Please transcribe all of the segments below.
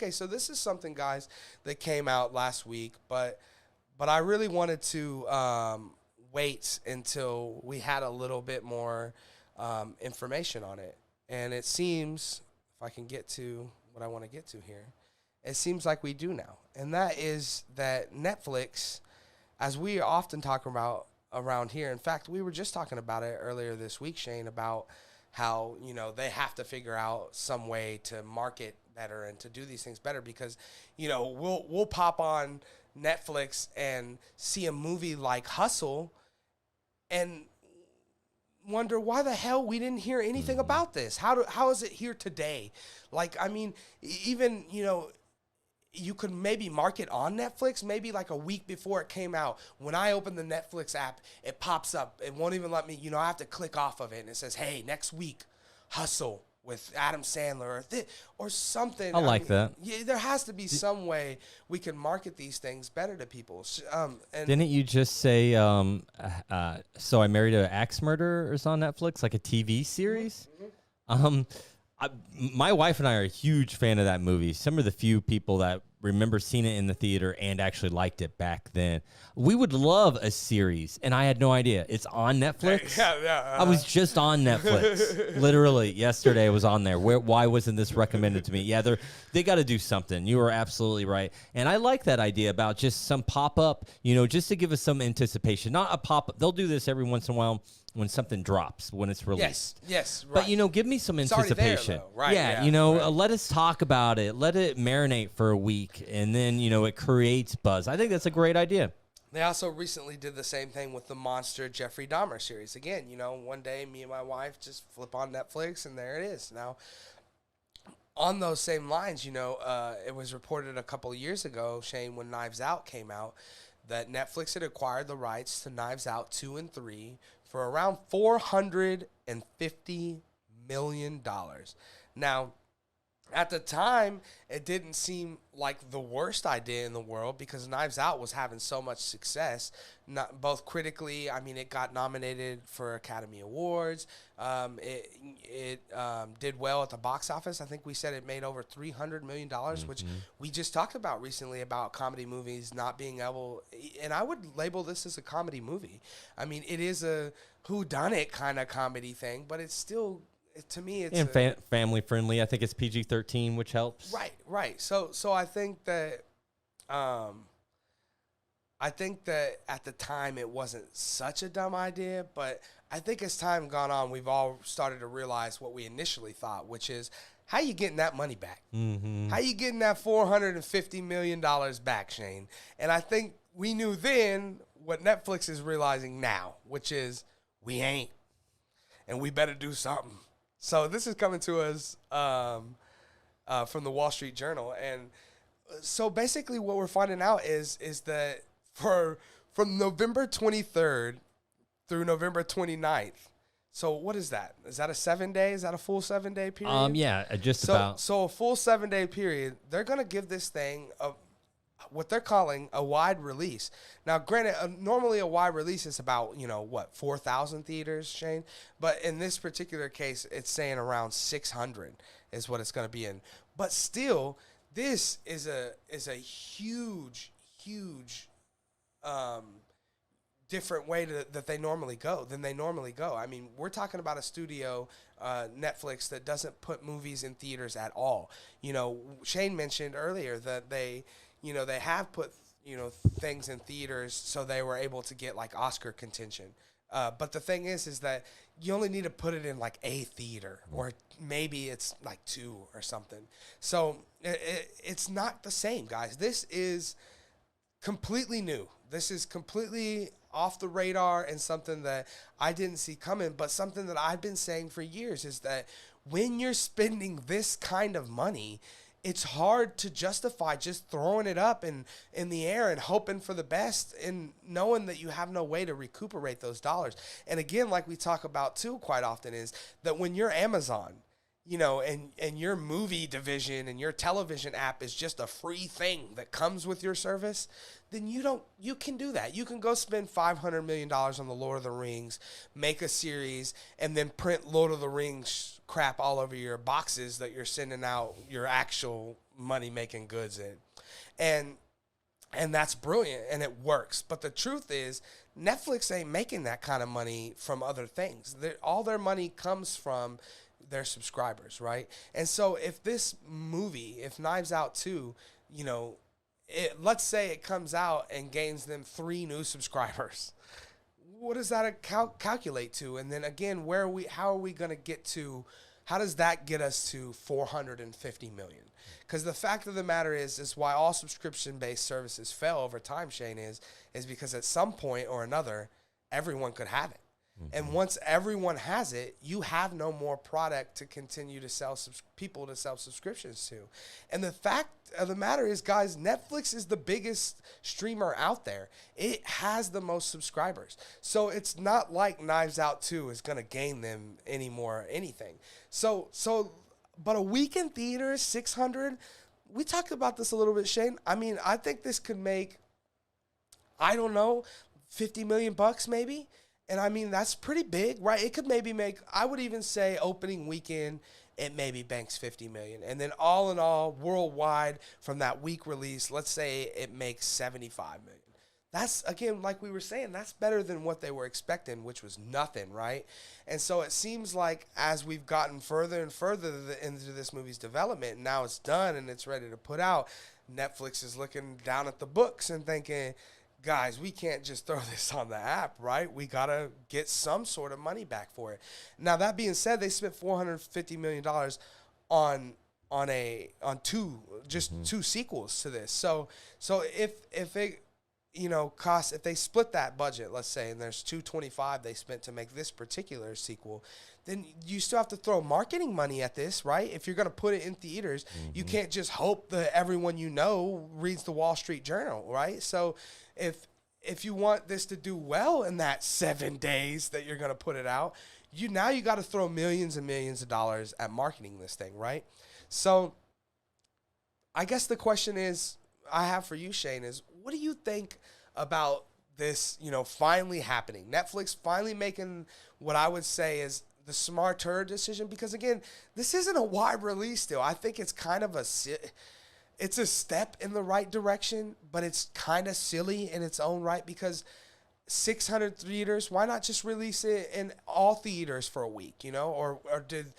okay, so this is something, guys, that came out last week, but I really wanted to wait until we had a little bit more information on it. And it seems, if I can get to what I want to get to here, it seems like we do now. And that is that Netflix, as we often talk about around here, in fact, we were just talking about it earlier this week, Shane, about how, they have to figure out some way to market better and to do these things better because, we'll pop on Netflix and see a movie like Hustle and wonder why the hell we didn't hear anything about this. How is it here today? Like, I mean, even, you could maybe mark it on Netflix, maybe like a week before it came out. When I open the Netflix app, it pops up. It won't even let me, I have to click off of it. And it says, hey, next week, Hustle with Adam Sandler or something. I like that. Yeah, there has to be some way we can market these things better to people. And didn't you just say, So I Married an Axe Murderer is on Netflix, like a TV series? My wife and I are a huge fan of that movie. Some of the few people that remember seeing it in the theater and actually liked it back then. We would love a series, and I had no idea. It's on Netflix? Yeah. I was just on Netflix. Literally, yesterday I was on there. Why wasn't this recommended to me? Yeah, they got to do something. You are absolutely right. And I like that idea about just some pop-up, just to give us some anticipation. Not a pop-up. They'll do this every once in a while when something drops, when it's released. Yes, right. But, give me some anticipation. There, right, yeah, right. Let us talk about it. Let it marinate for a week, and then, it creates buzz. I think that's a great idea. They also recently did the same thing with the Monster Jeffrey Dahmer series. Again, one day me and my wife just flip on Netflix, and there it is. Now, on those same lines, it was reported a couple of years ago, Shane, when Knives Out came out, that Netflix had acquired the rights to Knives Out 2 and 3 for around $450 million. Now, at the time, it didn't seem like the worst idea in the world because Knives Out was having so much success, both critically. I mean, it got nominated for Academy Awards. It did well at the box office. I think we said it made over $300 million, which we just talked about recently about comedy movies not being able, and I would label this as a comedy movie. I mean, it is a whodunit kind of comedy thing, but it's still, to me, it's family friendly. I think it's PG-13, which helps. Right. So I think that, at the time it wasn't such a dumb idea, but I think as time gone on, we've all started to realize what we initially thought, which is how you getting that money back? Mm-hmm. How you getting that $450 million back, Shane? And I think we knew then what Netflix is realizing now, which is we ain't, and we better do something. So this is coming to us from the Wall Street Journal, and so basically what we're finding out is that from November 23rd through November 29th. So what is that? Is that a 7-day? Is that a full 7-day period? Yeah, about. So a full 7-day period. They're gonna give this thing what they're calling a wide release. Now, granted, normally a wide release is about, 4,000 theaters, Shane? But in this particular case, it's saying around 600 is what it's going to be in. But still, this is a huge different way that they normally go than they normally go. I mean, we're talking about a studio, Netflix, that doesn't put movies in theaters at all. Shane mentioned earlier that they have put, things in theaters so they were able to get like Oscar contention. But the thing is that you only need to put it in like a theater, or maybe it's like 2 or something. So it's not the same, guys. This is completely new. This is completely off the radar and something that I didn't see coming, but something that I've been saying for years is that when you're spending this kind of money, it's hard to justify just throwing it up in the air and hoping for the best and knowing that you have no way to recuperate those dollars. And again, like we talk about too quite often, is that when you're Amazon, and your movie division and your television app is just a free thing that comes with your service, then you can do that. You can go spend $500 million on the Lord of the Rings, make a series, and then print Lord of the Rings crap all over your boxes that you're sending out your actual money-making goods in. And that's brilliant, and it works. But the truth is, Netflix ain't making that kind of money from other things. All their money comes from their subscribers, right? And so if this movie, if Knives Out 2, let's say it comes out and gains them 3 new subscribers, what does that calculate to? And then again, how are we going to get to, how does that get us to 450 million? Because the fact of the matter is why all subscription-based services fail over time, Shane, is because at some point or another, everyone could have it. Mm-hmm. And once everyone has it, you have no more product to continue to sell people to sell subscriptions to. And the fact of the matter is, guys, Netflix is the biggest streamer out there. It has the most subscribers. So it's not like Knives Out 2 is going to gain them any more anything. But a week in theaters, 600, we talked about this a little bit, Shane. I mean, I think this could make, I don't know, 50 million bucks maybe. And I mean, that's pretty big, right? It could maybe make, I would even say opening weekend, it maybe banks 50 million. And then all in all, worldwide from that week release, let's say it makes 75 million. That's, again, like we were saying, that's better than what they were expecting, which was nothing, right? And so it seems like as we've gotten further and further into this movie's development, and now it's done and it's ready to put out, Netflix is looking down at the books and thinking, guys, we can't just throw this on the app, right? We got to get some sort of money back for it. Now, that being said, they spent $450 million on two sequels to this. So if it, if they split that budget, let's say, and there's $225 they spent to make this particular sequel, then you still have to throw marketing money at this, right? If you're going to put it in theaters, you can't just hope that everyone reads the Wall Street Journal, right? So if you want this to do well in that 7 days that you're going to put it out, you got to throw millions and millions of dollars at marketing this thing, right? So I guess the question I have for you, Shane, is what do you think about this, finally happening? Netflix finally making what I would say is the smarter decision, because again, this isn't a wide release still. I think it's kind of it's a step in the right direction, but it's kind of silly in its own right, because 600 theaters, why not just release it in all theaters for a week, or did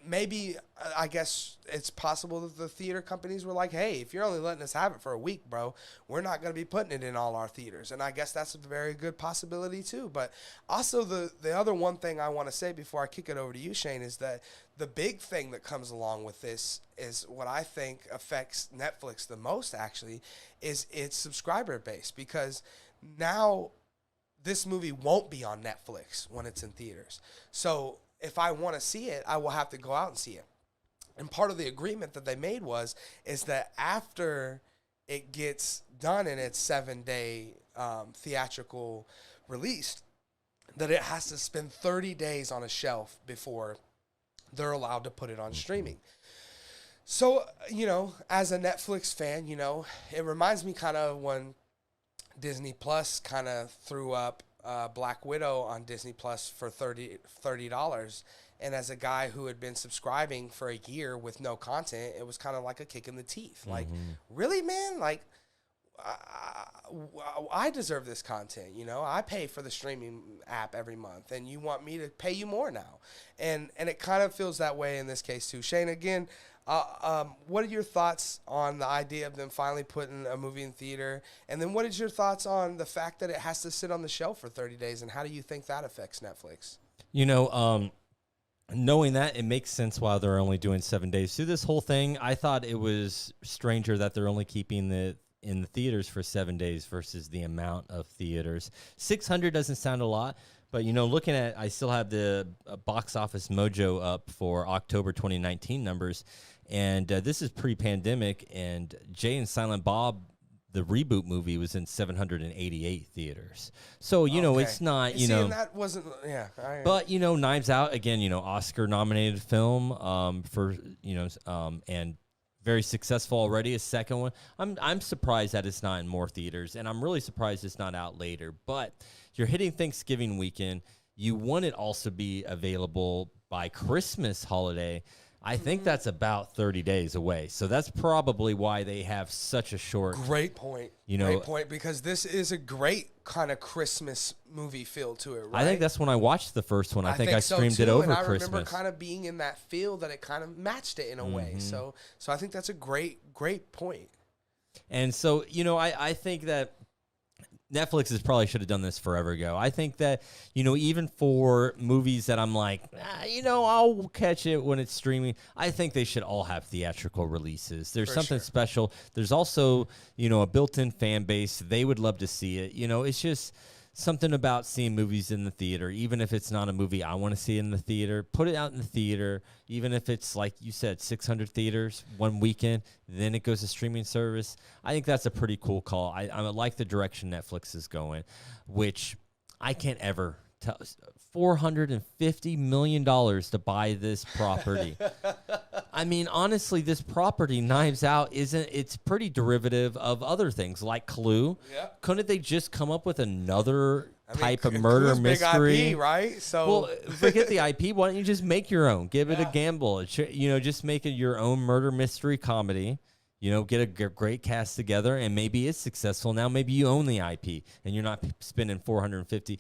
maybe, I guess it's possible that the theater companies were like, hey, if you're only letting us have it for a week, bro, we're not going to be putting it in all our theaters. And I guess that's a very good possibility too. But also the other one thing I want to say before I kick it over to you, Shane, is that the big thing that comes along with this is what I think affects Netflix the most, actually, is its subscriber base, because now this movie won't be on Netflix when it's in theaters. So if I want to see it, I will have to go out and see it. And part of the agreement that they made is that after it gets done in its 7-day theatrical release, that it has to spend 30 days on a shelf before they're allowed to put it on streaming. So, as a Netflix fan, it reminds me kind of when Disney Plus kind of threw up Black Widow on Disney Plus for $30. And as a guy who had been subscribing for a year with no content, it was kind of like a kick in the teeth. Like, really, man? Like, I deserve this content, I pay for the streaming app every month, and you want me to pay you more now. And it kind of feels that way in this case too. Shane, again, what are your thoughts on the idea of them finally putting a movie in theater? And then what is your thoughts on the fact that it has to sit on the shelf for 30 days, and how do you think that affects Netflix? Knowing that, it makes sense why they're only doing 7 days. Through this whole thing, I thought it was stranger that they're only keeping in the theaters for 7 days versus the amount of theaters. 600 doesn't sound a lot, but, looking at, I still have the box office mojo up for October 2019 numbers, and this is pre-pandemic, and Jay and Silent Bob, the reboot movie was in 788 theaters. So, Okay. it's not, See, and that wasn't, yeah. but Knives Out again, Oscar nominated film for and very successful already. A second one. I'm surprised that it's not in more theaters, and I'm really surprised it's not out later. But you're hitting Thanksgiving weekend. You want it also be available by Christmas holiday. I think that's about 30 days away. So that's probably why they have such a short. Great point. Great point, because this is a great kind of Christmas movie feel to it, right? I think that's when I watched the first one. I think I so streamed too, it over and I Christmas. remember kind of being in that feel that it kind of matched it in a way. So I think that's a great point. And so, I think that Netflix probably should have done this forever ago. I think that, even for movies that I'm like, I'll catch it when it's streaming, I think they should all have theatrical releases. There's something special. There's also, a built-in fan base. They would love to see it. It's just something about seeing movies in the theater. Even if it's not a movie I want to see in the theater, put it out in the theater. Even if it's, like you said, 600 theaters one weekend, then it goes to streaming service. I think that's a pretty cool call. I like the direction Netflix is going, which I can't ever tell. $450 million to buy this property. I mean, honestly, this property, Knives Out, it's pretty derivative of other things like Clue. Yep. Couldn't they just come up with another type of murder Clue's mystery? Big IP, right? So, well, forget the IP. Why don't you just make your own? Give it a gamble. Just make it your own murder mystery comedy. Get a great cast together, and maybe it's successful. Now maybe you own the IP, and you're not spending 450.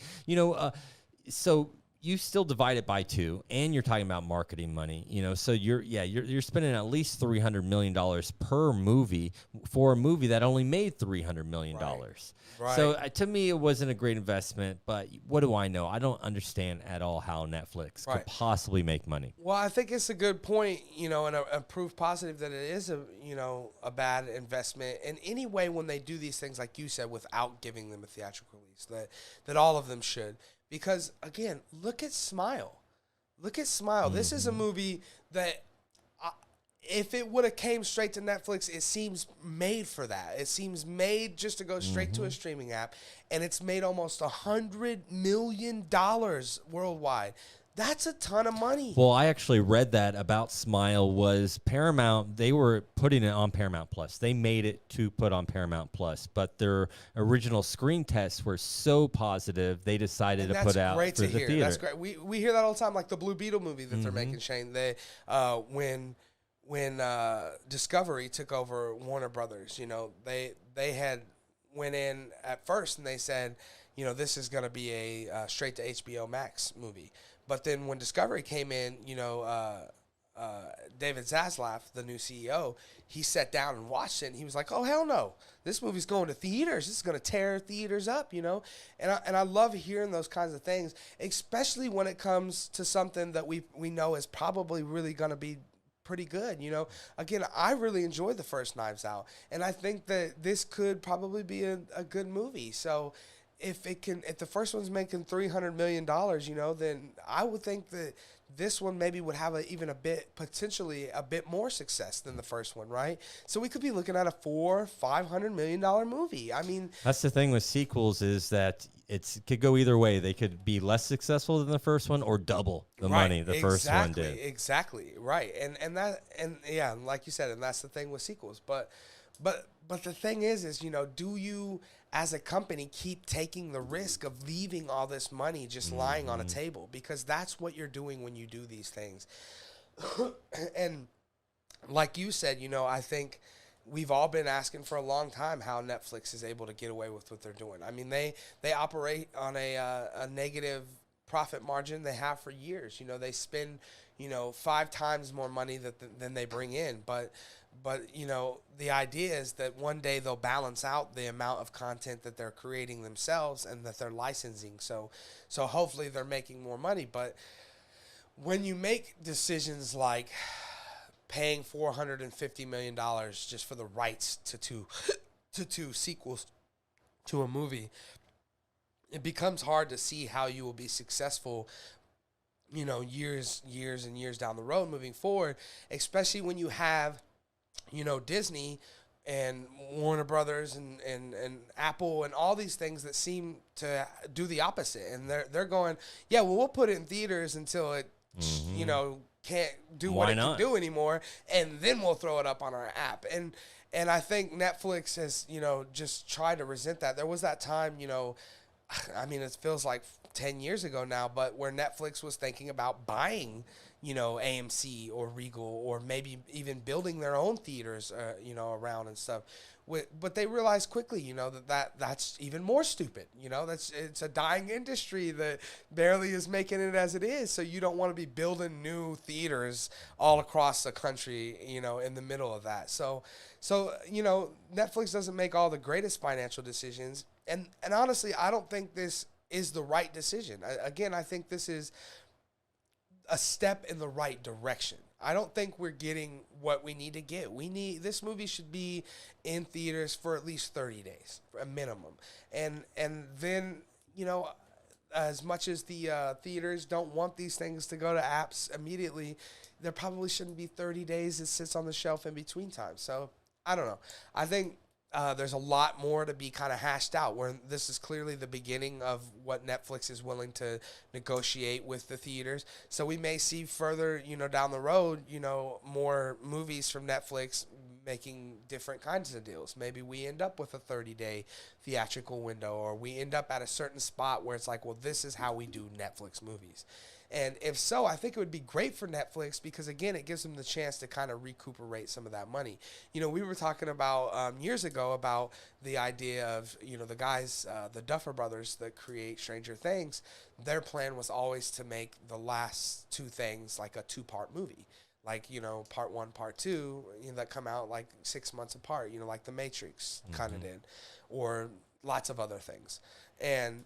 So you still divide it by two, and you're talking about marketing money. So you're spending at least $300 million per movie for a movie that only made $300 million. Right. So to me, it wasn't a great investment. But what do I know? I don't understand at all how Netflix could possibly make money. Well, I think it's a good point, and a proof positive that it is a bad investment. And anyway, when they do these things, like you said, without giving them a theatrical release, that all of them should. Because, again, look at Smile. Look at Smile. This is a movie that, if it would have came straight to Netflix, it seems made for that. It seems made just to go straight to a streaming app. And it's made almost $100 million worldwide. That's a ton of money. Well, I actually read that about Smile was Paramount. They were putting it on Paramount Plus. They made it to put on Paramount Plus, but their original screen tests were so positive they decided to put out for the theater. That's great. We hear that all the time, like the Blue Beetle movie that they're making. Shane, they when Discovery took over Warner Brothers, they had went in at first and they said, this is going to be a straight to HBO Max movie. But then when Discovery came in, David Zaslav, the new CEO, he sat down and watched it, and he was like, "Oh, hell no. This movie's going to theaters. This is going to tear theaters up," And I love hearing those kinds of things, especially when it comes to something that we know is probably really going to be pretty good. Again, I really enjoyed the first Knives Out, and I think that this could probably be a good movie. So if the first one's making $300 million, then I would think that this one maybe would have potentially a bit more success than the first one, right? So we could be looking at a $500 million movie. I mean, that's the thing with sequels is that it could go either way. They could be less successful than the first one or double the money the first one did. Exactly, right. And like you said, and that's the thing with sequels. But the thing is, do you, as a company, keep taking the risk of leaving all this money just lying on a table? Because that's what you're doing when you do these things. And like you said, I think we've all been asking for a long time how Netflix is able to get away with what they're doing. I mean, they operate on a negative profit margin. They have for years. They spend 5 times more money than they bring in. But the idea is that one day they'll balance out the amount of content that they're creating themselves and that they're licensing. So hopefully they're making more money. But when you make decisions like paying $450 million just for the rights to two sequels to a movie, it becomes hard to see how you will be successful years and years down the road moving forward, especially when you have Disney and Warner Brothers and Apple and all these things that seem to do the opposite. And they're going, yeah, well, we'll put it in theaters until it, you know, can't do what Why it not? can do anymore, and then we'll throw it up on our app. And I think Netflix has, you know, just tried to resent that. There was that time, you know, I mean, it feels like 10 years ago now, but where Netflix was thinking about buying, you know, AMC or Regal, or maybe even building their own theaters, you know, around and stuff. But they realized quickly, you know, that's even more stupid. You know, it's a dying industry that barely is making it as it is. So you don't want to be building new theaters all across the country, you know, in the middle of that. So you know, Netflix doesn't make all the greatest financial decisions. And honestly, I don't think this is the right decision. Again, I think this is a step in the right direction. I don't think we're getting what we need to get. This movie should be in theaters for at least 30 days, for a minimum. And then, you know, as much as the theaters don't want these things to go to apps immediately, there probably shouldn't be 30 days it sits on the shelf in between times. So I don't know. I think there's a lot more to be kind of hashed out, where this is clearly the beginning of what Netflix is willing to negotiate with the theaters. So we may see further, you know, down the road, you know, more movies from Netflix making different kinds of deals. Maybe we end up with a 30-day theatrical window, or we end up at a certain spot where it's like, well, this is how we do Netflix movies. And if so, I think it would be great for Netflix, because, again, it gives them the chance to kind of recuperate some of that money. You know, we were talking about years ago about the idea of, you know, the guys, the Duffer Brothers that create Stranger Things. Their plan was always to make the last two things like a two-part movie. Like, you know, part one, part two, you know, that come out like 6 months apart, you know, like The Matrix kind of did, or lots of other things. And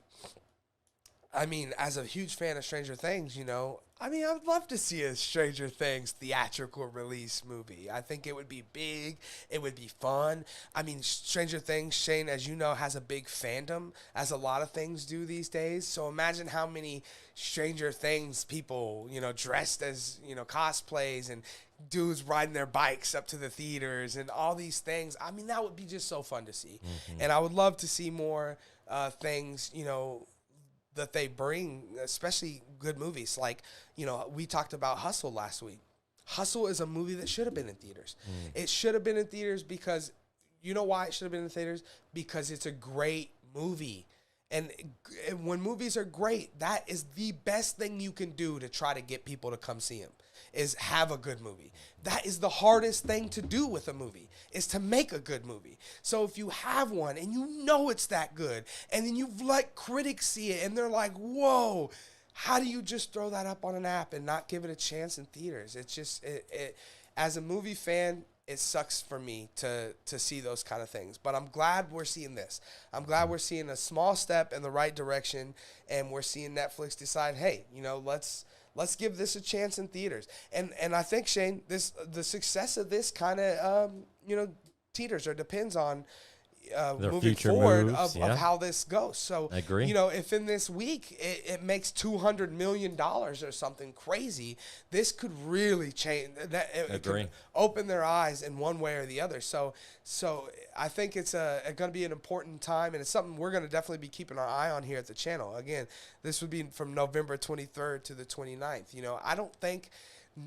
I mean, as a huge fan of Stranger Things, you know, I mean, I would love to see a Stranger Things theatrical release movie. I think it would be big. It would be fun. I mean, Stranger Things, Shane, as you know, has a big fandom, as a lot of things do these days. So imagine how many Stranger Things people, you know, dressed as, you know, cosplays, and dudes riding their bikes up to the theaters and all these things. I mean, that would be just so fun to see. And I would love to see more things, you know, that they bring, especially good movies. Like, you know, we talked about Hustle last week. Hustle is a movie that should have been in theaters. It should have been in theaters because, you know why it should have been in theaters? Because it's a great movie. And when movies are great, that is the best thing you can do to try to get people to come see them, is have a good movie. That is the hardest thing to do with a movie, is to make a good movie. So if you have one and you know it's that good, and then you've let critics see it and they're like, whoa, how do you just throw that up on an app and not give it a chance in theaters? It's just, as a movie fan, it sucks for me to see those kind of things. But I'm glad we're seeing this. I'm glad we're seeing a small step in the right direction, and we're seeing Netflix decide, hey, you know, let's give this a chance in theaters. And I think, Shane, the success of this kind of, you know, teeters or depends on moving future forward moves, of how this goes. So, I agree. you know, if in this week it makes $200 million or something crazy, this could really change. It could open their eyes in one way or the other. So I think it's going to be an important time, and it's something we're going to definitely be keeping our eye on here at the channel. Again, this would be from November 23rd to the 29th. You know, I don't think,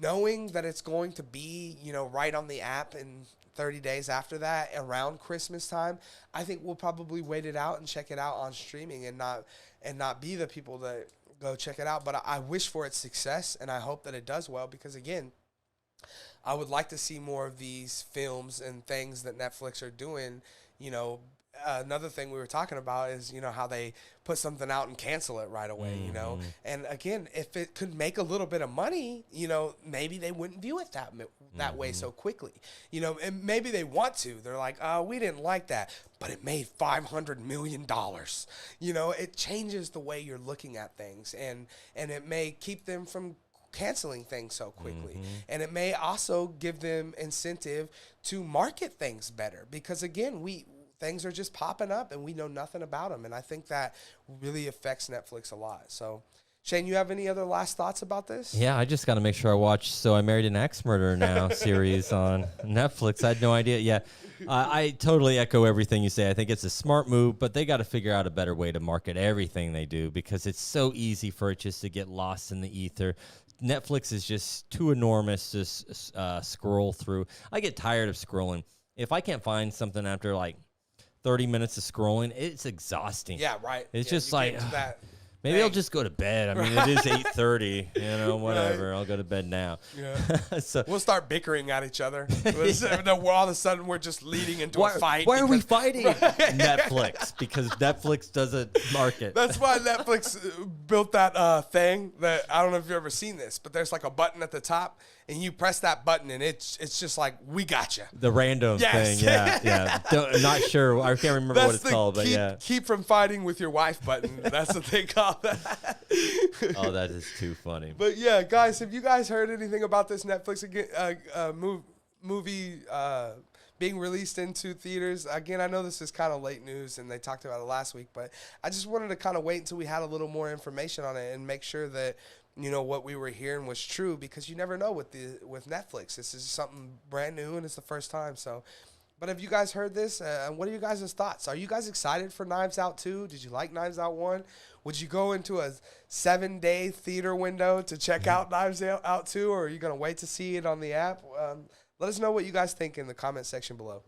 knowing that it's going to be, you know, right on the app in 30 days after that, around Christmas time, I think we'll probably wait it out and check it out on streaming, and not be the people that go check it out. But I wish for its success, and I hope that it does well, because, again, I would like to see more of these films and things that Netflix are doing. You know, another thing we were talking about is, you know, how they put something out and cancel it right away, you know. And again, if it could make a little bit of money, you know, maybe they wouldn't view it that way so quickly. You know, and maybe they want to. They're like, oh, we didn't like that, but it made $500 million. You know, it changes the way you're looking at things, and it may keep them from canceling things so quickly. And it may also give them incentive to market things better, because, again, things are just popping up and we know nothing about them. And I think that really affects Netflix a lot. So Shane, you have any other last thoughts about this? Yeah, I just got to make sure I watch So I Married an Axe Murderer Now series on Netflix. I had no idea. Yeah, I totally echo everything you say. I think it's a smart move, but they got to figure out a better way to market everything they do because it's so easy for it just to get lost in the ether. Netflix is just too enormous to scroll through. I get tired of scrolling. If I can't find something after like 30 minutes of scrolling, it's exhausting. Yeah, right. It's Yeah, just you like... get into that Maybe I'll thing. just go to bed. I mean, it is 8:30. You know, whatever. I'll go to bed now. Yeah. So We'll start bickering at each other. All of a sudden, we're just leading into a fight. why are we because- fighting? Netflix, because Netflix doesn't market. That's why Netflix built that thing that I don't know if you've ever seen this, but there's like a button at the top, and you press that button, and it's just like, we got you. The random Yes. thing. Yeah. I'm not sure. I can't remember what it's called, but yeah. keep from fighting with your wife button. That's what they call that. Oh, that is too funny. But yeah, guys, have you guys heard anything about this Netflix movie being released into theaters? Again, I know this is kind of late news, and they talked about it last week, but I just wanted to kind of wait until we had a little more information on it and make sure that what we were hearing was true, because you never know with Netflix. This is something brand new, and it's the first time. So, but have you guys heard this? What are you guys' thoughts? Are you guys excited for Knives Out 2? Did you like Knives Out 1? Would you go into a 7-day theater window to check out Knives Out 2, or are you going to wait to see it on the app? Let us know what you guys think in the comment section below.